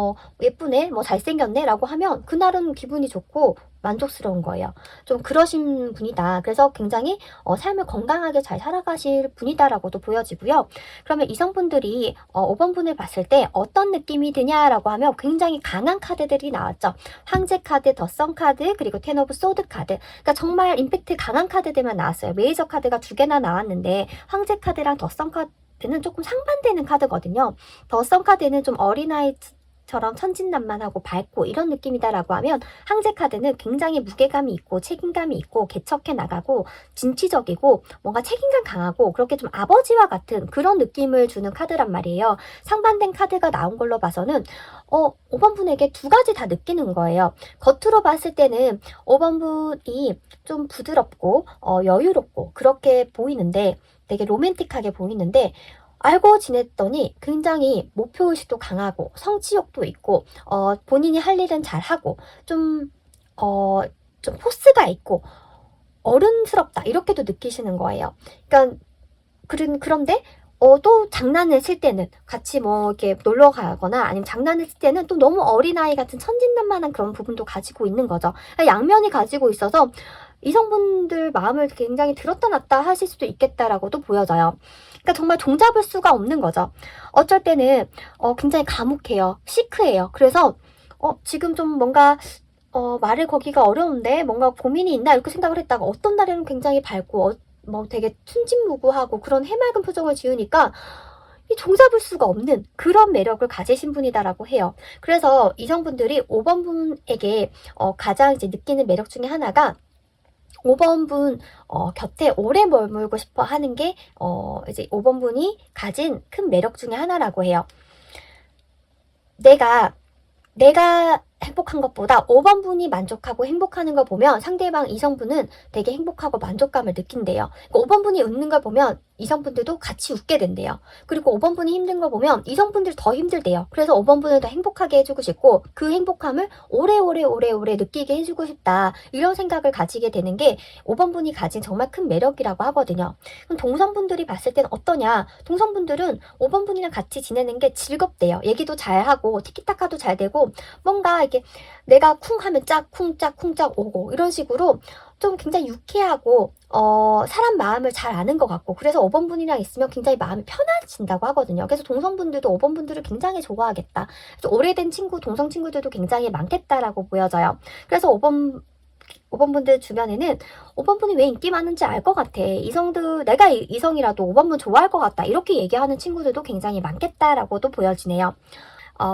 예쁘네, 뭐 잘생겼네 라고 하면 그날은 기분이 좋고 만족스러운 거예요. 좀 그러신 분이다. 그래서 굉장히 삶을 건강하게 잘 살아가실 분이다라고도 보여지고요. 그러면 이성분들이 5번분을 봤을 때 어떤 느낌이 드냐라고 하면 굉장히 강한 카드들이 나왔죠. 황제 카드, 더선 카드, 그리고 텐 오브 소드 카드. 그러니까 정말 임팩트 강한 카드들만 나왔어요. 메이저 카드가 2개나 나왔는데 황제 카드랑 더선 카드는 조금 상반되는 카드거든요. 더선 카드는 좀 어린아이처럼 천진난만하고 밝고 이런 느낌이다라고 하면 황제 카드는 굉장히 무게감이 있고 책임감이 있고 개척해 나가고 진취적이고 뭔가 책임감 강하고 그렇게 좀 아버지와 같은 그런 느낌을 주는 카드란 말이에요. 상반된 카드가 나온 걸로 봐서는 5번분에게 2가지 다 느끼는 거예요. 겉으로 봤을 때는 5번분이 좀 부드럽고 여유롭고 그렇게 보이는데 되게 로맨틱하게 보이는데 알고 지냈더니 굉장히 목표의식도 강하고 성취욕도 있고 본인이 할 일은 잘하고 좀 포스가 있고 어른스럽다 이렇게도 느끼시는 거예요. 그러니까 그런데 또 장난을 칠 때는 같이 뭐 이렇게 놀러 가거나 아니면 장난을 칠 때는 또 너무 어린아이 같은 천진난만한 그런 부분도 가지고 있는 거죠. 양면이 가지고 있어서 이성분들 마음을 굉장히 들었다 놨다 하실 수도 있겠다라고도 보여져요. 그러니까 정말 종잡을 수가 없는 거죠. 어쩔 때는 굉장히 과묵해요. 시크해요. 그래서 지금 좀 뭔가 말을 거기가 어려운데 뭔가 고민이 있나 이렇게 생각을 했다가 어떤 날에는 굉장히 밝고 뭐 되게 순진무구하고 그런 해맑은 표정을 지으니까 이 종잡을 수가 없는 그런 매력을 가지신 분이다라고 해요. 그래서 이성분들이 5번분에게 가장 이제 느끼는 매력 중에 하나가 5번분 곁에 오래 머물고 싶어 하는 게 이제 5번분이 가진 큰 매력 중에 하나라고 해요. 내가 행복한 것보다 5번분이 만족하고 행복하는 걸 보면 상대방 이성분은 되게 행복하고 만족감을 느낀대요. 5번분이 웃는 걸 보면 이성분들도 같이 웃게 된대요. 그리고 5번분이 힘든 걸 보면 이성분들이 더 힘들대요. 그래서 5번분을 더 행복하게 해주고 싶고 그 행복함을 오래오래 느끼게 해주고 싶다. 이런 생각을 가지게 되는 게 5번분이 가진 정말 큰 매력이라고 하거든요. 그럼 동성분들이 봤을 때는 어떠냐? 동성분들은 5번분이랑 같이 지내는 게 즐겁대요. 얘기도 잘하고 티키타카도 잘 되고 뭔가 이렇게 내가 쿵 하면 짝 쿵짝 오고 이런 식으로 좀 굉장히 유쾌하고 사람 마음을 잘 아는 것 같고 그래서 5번분이랑 있으면 굉장히 마음이 편해진다고 하거든요. 그래서 동성분들도 5번분들을 굉장히 좋아하겠다. 그래서 오래된 동성 친구들도 굉장히 많겠다라고 보여져요. 그래서 5번분들 주변에는 5번분이 왜 인기 많은지 알 것 같아. 내가 이성이라도 5번분 좋아할 것 같다. 이렇게 얘기하는 친구들도 굉장히 많겠다라고도 보여지네요.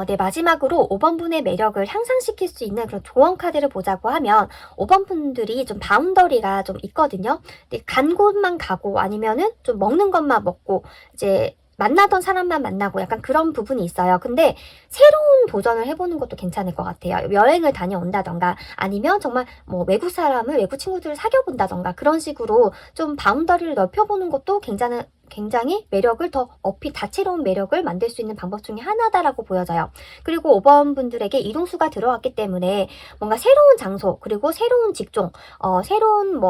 네, 마지막으로 5번분의 매력을 향상시킬 수 있는 그런 조언 카드를 보자고 하면 5번분들이 좀 바운더리가 좀 있거든요. 근데 간 곳만 가고 아니면은 좀 먹는 것만 먹고 이제 만나던 사람만 만나고 약간 그런 부분이 있어요. 근데 새로운 도전을 해보는 것도 괜찮을 것 같아요. 여행을 다녀온다던가 아니면 정말 뭐 외국 친구들을 사귀어본다던가 그런 식으로 좀 바운더리를 넓혀보는 것도 굉장히 매력을 더 다채로운 매력을 만들 수 있는 방법 중에 하나다라고 보여져요. 그리고 5번분들에게 이동수가 들어왔기 때문에 뭔가 새로운 장소 그리고 새로운 직종 새로운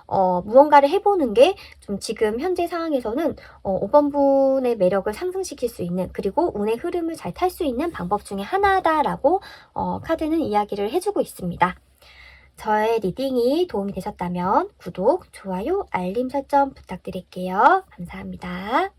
무언가를 해보는 게 좀 지금 현재 상황에서는 5번분의 매력을 상승시킬 수 있는 그리고 운의 흐름을 잘 탈 수 있는 방법 중에 하나다라고 카드는 이야기를 해주고 있습니다. 저의 리딩이 도움이 되셨다면 구독, 좋아요, 알림 설정 부탁드릴게요. 감사합니다.